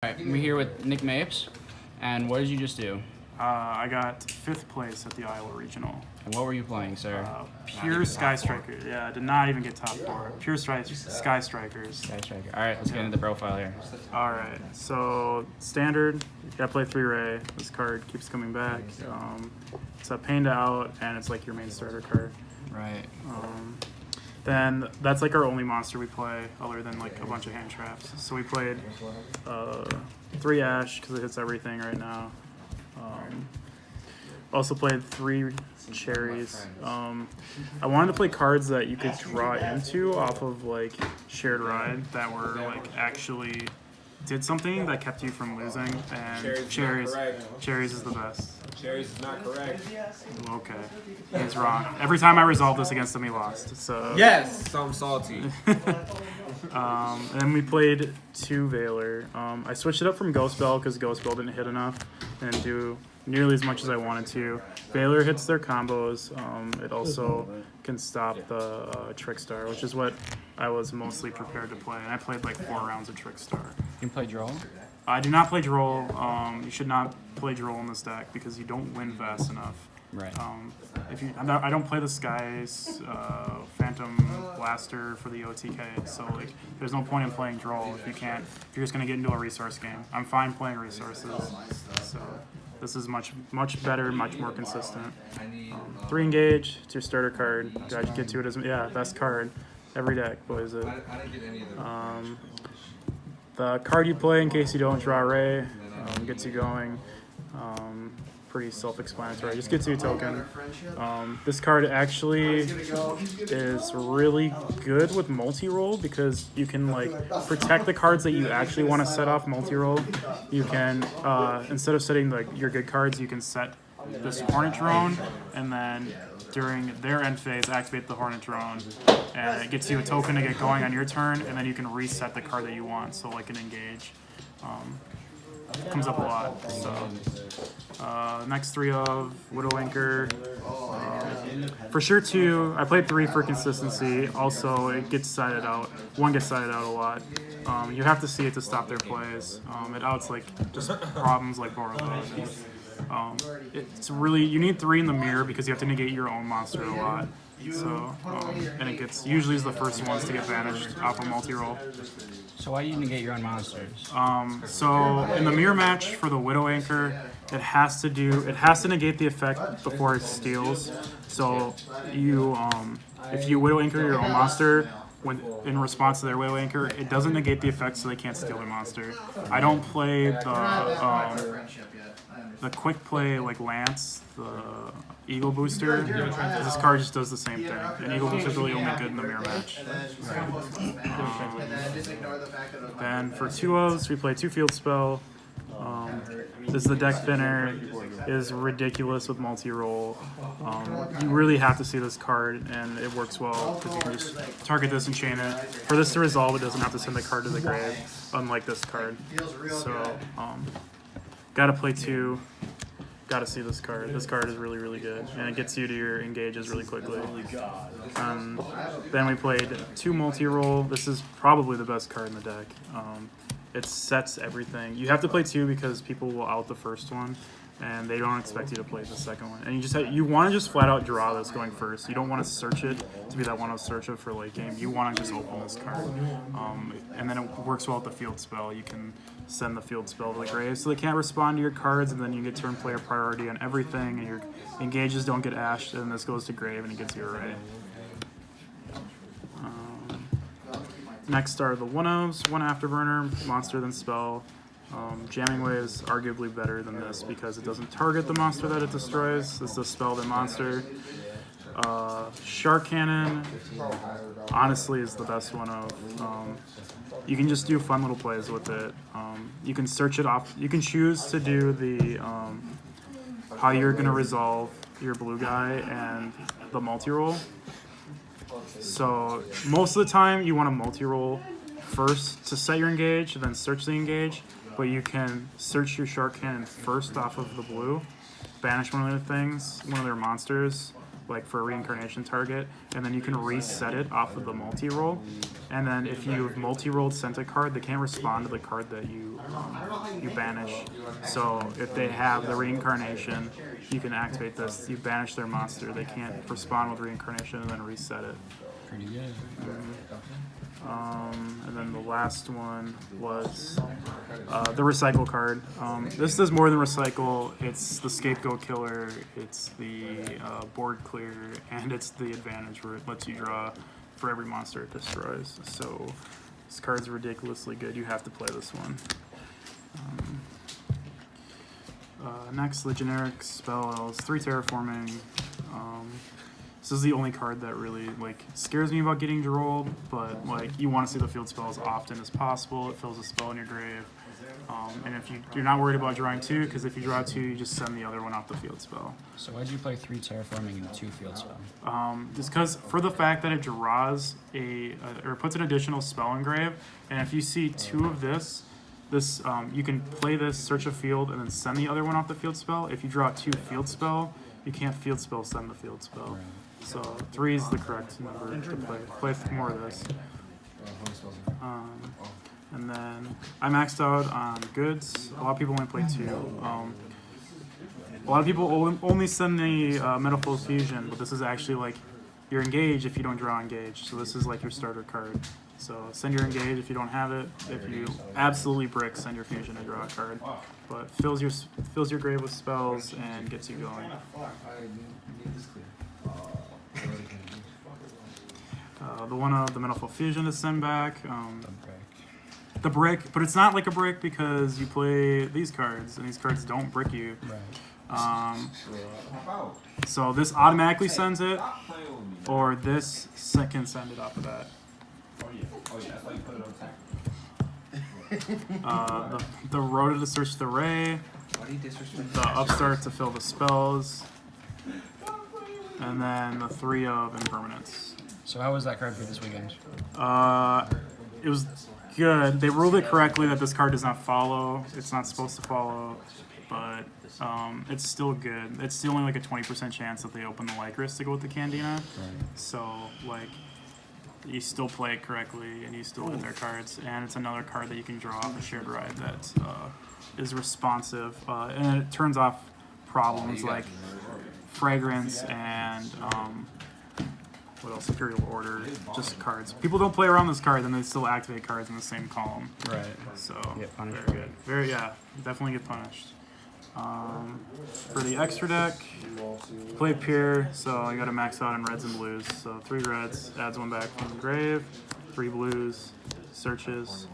Alright, we're here with Nick Mapes, and what did you just do? I got 5th place at the Iowa Regional. And what were you playing, sir? Pure Sky Strikers. Yeah, I did not even get top 4. Pure Sky Strikers. Sky Striker. Alright, let's get into the profile here. Alright, so standard, you gotta play 3-ray. This card keeps coming back. It's a pain to out, and it's like your main starter card. Right. Then that's like our only monster we play, other than like a bunch of hand traps. So we played 3 Ash because it hits everything right now. Also played 3 Cherries. I wanted to play cards that you could draw into off of like Shared Ride that were like actually did something that kept you from losing. And Cherries is the best. Cherries is not correct. Okay, he's wrong. Every time I resolved this against him, he lost. So Yes, so I'm salty. and then we played 2 Valor. I switched it up from Ghost Bell because Ghost Bell didn't hit enough and do nearly as much as I wanted to. Valor hits their combos. It also can stop the Trickstar, which is what I was mostly prepared to play. And I played like 4 rounds of Trickstar. You can play Droll? I do not play Droll. You should not play Droll in this deck because you don't win fast enough. Right. I don't play the Skies Phantom Blaster for the OTK, so like there's no point in playing Droll if you're just gonna get into a resource game. I'm fine playing resources, so this is much better, much more consistent. 3 Engage, it's your starter card. Gotta get to it as best card. Every deck plays it. The card you play in case you don't draw Ray gets you going. Pretty self-explanatory. Just gets you a token. This card actually is really good with multi-roll because you can like protect the cards that you actually want to set off multi-roll. You can instead of setting like your good cards, you can set this Hornet Drone, and then during their end phase, activate the Hornet Drone, and it gets you a token to get going on your turn, and then you can reset the card that you want. So like an Engage. Comes up a lot. So next 3 of Widow Anchor. For sure 2. I played 3 for consistency. Also, it gets sided out. 1 gets sided out a lot. You have to see it to stop their plays. It outs like just problems like Borrowed. It's really you need 3 in the mirror because you have to negate your own monster a lot. So and it gets usually is the first ones to get banished off a multi-roll. So why do you negate your own monsters? So in the mirror match for the Widow Anchor, it has to negate the effect before it steals. So you if you Widow Anchor your own monster in response to their Widow Anchor, it doesn't negate the effect, so they can't steal their monster. I don't play the quick play like Lance, the Eagle Booster. This card just does the same thing. And Eagle Booster is really only good in the mirror match. Then for 2-0s, we play 2 Field Spell. This is the deck thinner. It is ridiculous with multi-roll. You really have to see this card, and it works well because you can just target this and chain it. For this to resolve, it doesn't have to send the card to the grave, unlike this card. So, gotta play 2. Gotta see this card. This card is really good, and it gets you to your engages really quickly. Then we played 2 multi-roll. This is probably the best card in the deck. It sets everything. You have to play 2 because people will out the first one, and they don't expect you to play the second one. And you want to just flat out draw this going first. You don't want to search it to be that one of search it for late game. You want to just open this card, and then it works well with the field spell. You can send the field spell to the grave, so they can't respond to your cards, and then you get turn player priority on everything, and your engages don't get ashed, and this goes to grave, and it gets you array. Next are the 1-0s, 1 Afterburner, Monster then Spell. Jamming Way is arguably better than this because it doesn't target the monster that it destroys. This is a spell then monster. Shark Cannon, honestly, is the best one of. You can just do fun little plays with it. You can search it off. You can choose to do the how you're gonna resolve your blue guy and the multi-roll. So most of the time you want to multi-roll first to set your engage, then search the engage, but you can search your Shark Cannon first off of the blue, banish one of their monsters, like for a reincarnation target, and then you can reset it off of the multi-roll. And then if you've multi-rolled sent a card, they can't respond to the card that you banish. So if they have the reincarnation, you can activate this. You banish their monster. They can't respond with reincarnation and then reset it. Pretty good. And then the last one was the recycle card. This does more than recycle. It's the scapegoat killer, it's the board clear, and it's the advantage where it lets you draw for every monster it destroys. So this card's ridiculously good. You have to play this one. Next, the generic spells, 3 terraforming. This is the only card that really like scares me about getting rolled, but like you want to see the field spell as often as possible. It fills a spell in your grave, and if you're not worried about drawing 2, because if you draw 2, you just send the other one off the field spell. So why did you play 3 terraforming and 2 field spell? Just because for the fact that it draws or puts an additional spell in grave, and if you see 2 of this, you can play this, search a field, and then send the other one off the field spell. If you draw 2 field spell, you can't field spell send the field spell. Right. So 3 is the correct number to play. Play more of this. And then I maxed out on goods. A lot of people only play 2. A lot of people only send the Metaphor Fusion, but this is actually like your engage if you don't draw engage. So this is like your starter card. So send your engage if you don't have it. If you absolutely brick, send your fusion and draw a card. But fills your grave with spells and gets you going. The Metaphor Fusion to send back. The brick, but it's not like a brick because you play these cards, and these cards don't brick you. Right. So this automatically sends it, or this can send it off of that. The Rhoda to search the ray, the Upstart to fill the spells, and then the 3 of impermanence. So how was that card for this weekend? It was good. They ruled it correctly that this card does not follow. It's not supposed to follow, but it's still good. It's still only like a 20% chance that they open the Lycris to go with the Candina. Right. So like you still play it correctly and you still hit their cards. And it's another card that you can draw off a shared ride that is responsive, and it turns off problems like fragrance and what else? Imperial Order, just cards. People don't play around this card, then they still activate cards in the same column. Right. So Get punished. very good. Definitely get punished. For the extra deck, play Pier, so I got to max out in reds and blues. So 3 reds, adds 1 back from the grave, 3 blues, searches,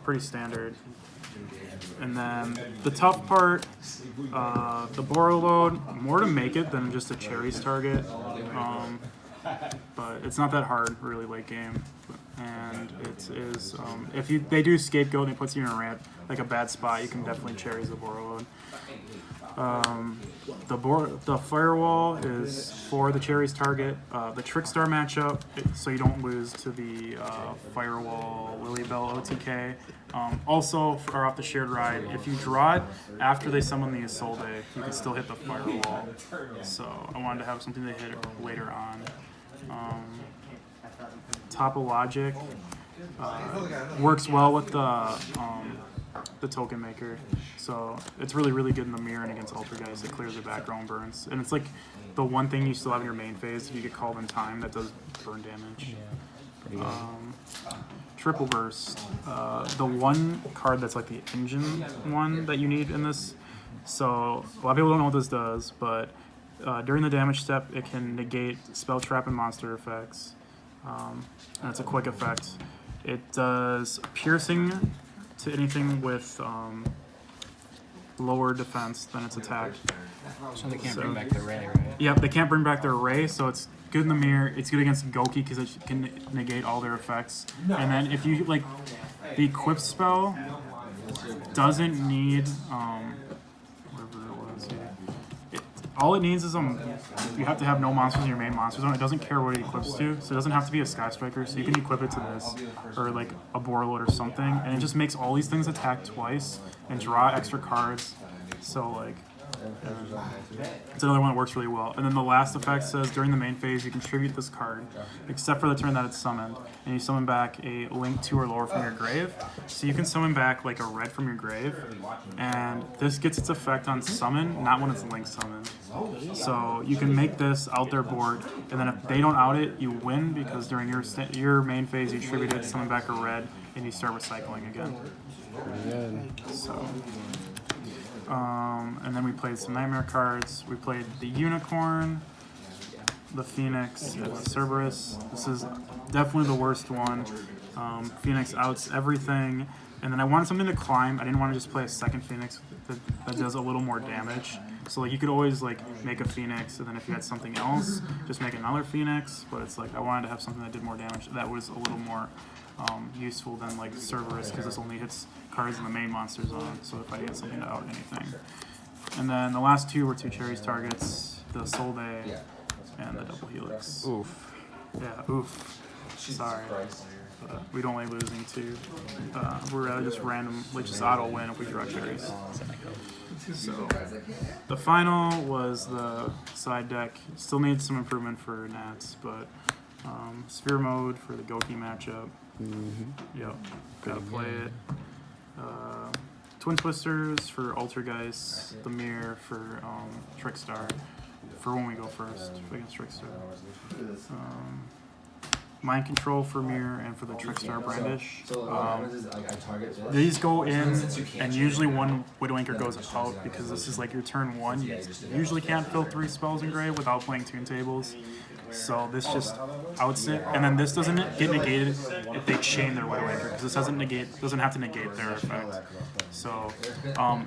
pretty standard. And then the tough part, the Borrow load, more to make it than just a Cherries target. But it's not that hard, really, late game. And it is, if they do scapegoat and it puts you in a bad spot, you can definitely Cherries the Borrow load. The Firewall is for the Cherries target. The Trickstar matchup, so you don't lose to the Firewall Lilybell OTK. Also, off the shared ride, if you draw it after they summon the Isolde, you can still hit the Firewall. So I wanted to have something to hit later on. Topologic works well with the token maker, so it's really good in the mirror and against Ultrageist. It clears the back row and burns, and it's like the one thing you still have in your main phase if you get called in time that does burn damage. Yeah. Pretty good. Triple Burst, the one card that's like the engine one that you need in this. So a lot of people don't know what this does, but during the damage step, it can negate spell trap and monster effects, and it's a quick effect. It does piercing to anything with lower defense than its attack. So they can't bring back the ray, right? Yep, they can't bring back their ray, so it's good in the mirror. It's good against Goki because it can negate all their effects. And then if you like, the equip spell doesn't need whatever it was here. All it needs is you have to have no monsters in your main monster zone. It doesn't care what it equips to, so it doesn't have to be a Sky Striker. So you can equip it to this, or like a Borreload or something, and it just makes all these things attack twice and draw extra cards. So like It's another one that works really well. And then the last effect says during the main phase you can tribute this card, except for the turn that it's summoned, and you summon back a link 2 or lower from your grave. So you can summon back like a red from your grave, and this gets its effect on summon, not when it's link summoned. So you can make this out their board, and then if they don't out it, you win because during your main phase you tribute it, summon back a red, and you start recycling again. So. And then we played some Nightmare cards. We played the Unicorn, the Phoenix, and the Cerberus. This is definitely the worst one. Phoenix outs everything. And then I wanted something to climb. I didn't want to just play a second Phoenix that does a little more damage. So like you could always like make a Phoenix, and then if you had something else, just make another Phoenix. But it's like I wanted to have something that did more damage that was a little more useful than like Cerberus, because this only hits cards in the main monster zone. So if I get something to out anything. And then the last two were 2 Cherries targets, the Soul Day and the Double Helix. Oof. Yeah, oof. Sorry. We don't like losing to. We'd rather just randomly just auto win if we draw cherries. So the final was the side deck. Still needs some improvement for Nats, but Sphere Mode for the Goki matchup. Yep, gotta play it. Twin Twisters for Altergeist, the Mirror for Trickstar, for when we go first against Trickstar. Mind Control for Mirror and for the Trickstar Brandish. These go in, and usually one Widowmaker goes out because this is like your turn 1. You usually can't fill 3 spells in Grave without playing Toon Tables. So this just outs it, and then this doesn't get negated if they chain their Widowmaker, because this doesn't have to negate their effect. So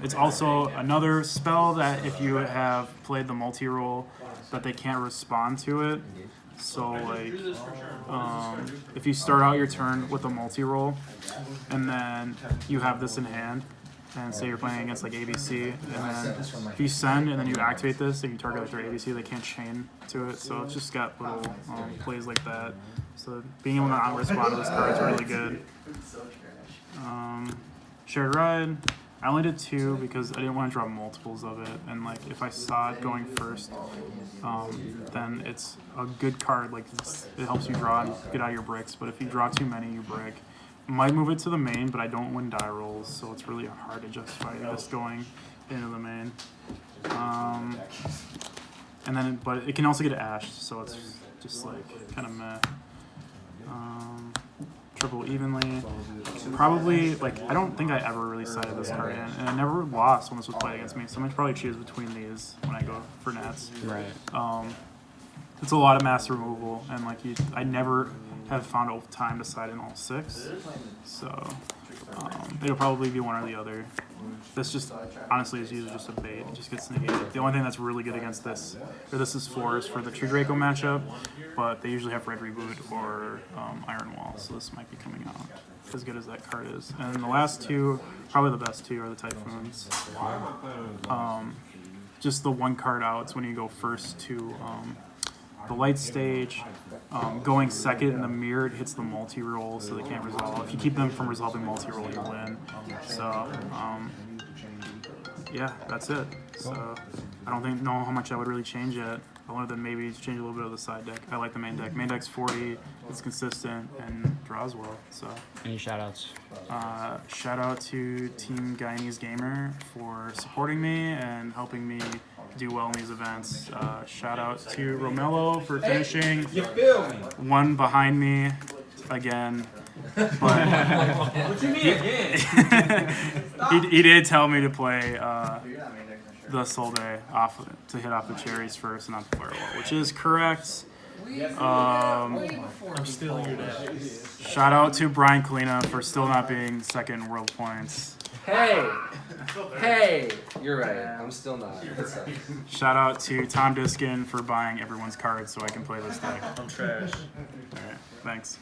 it's also another spell that if you have played the multi-roll, that they can't respond to it. So like, if you start out your turn with a multi-roll, and then you have this in hand, and say you're playing against like ABC, and then if you send and then you activate this and you target with their ABC, they can't chain to it. So it's just got little plays like that. So being able to respond to this card is really good. Shared Ride. I only did 2 because I didn't want to draw multiples of it, and like if I saw it going first, then it's a good card. Like it helps you draw and get out of your bricks. But if you draw too many, you brick. Might move it to the main, but I don't win die rolls, so it's really hard to justify this going into the main. And then, but it can also get ashed, so it's just like kind of meh. Triple evenly. Probably, like, I don't think I ever really sided this card in, and I never lost when this was played against me, so I'm gonna probably choose between these when I go for Nats. Right. It's a lot of mass removal, and like I never have found a time to side in all 6, so it'll probably be one or the other. This just honestly is usually just a bait. It just gets negated. The only thing that's really good against this, or this is for, is for the True Draco matchup, but they usually have Red Reboot or Iron Wall, so this might be coming out as good as that card is. And the last 2, probably the best 2, are the Typhoons. Just the 1 card outs when you go first to the light stage. Going second in the mirror, it hits the multi-roll, so they can't resolve. If you keep them from resolving multi-roll, you win. So, yeah, that's it. So, I don't know how much I would really change it. I wanted to maybe change a little bit of the side deck. I like the main deck. Main deck's 40, it's consistent, and draws well. So, Any shout-outs? Shout out to Team Guyanese Gamer for supporting me and helping me do well in these events. Shout out to Romello for finishing 1 behind me again. But What you mean again? he did tell me to play the Soul Day to hit off the cherries first and not the firewall, which is correct. I'm stealing your deck. Shout out to Brian Kalina for still not being second in world points. Hey, you're right. I'm still not. Shout out to Tom Diskin for buying everyone's cards so I can play this deck. I'm trash. Alright, thanks.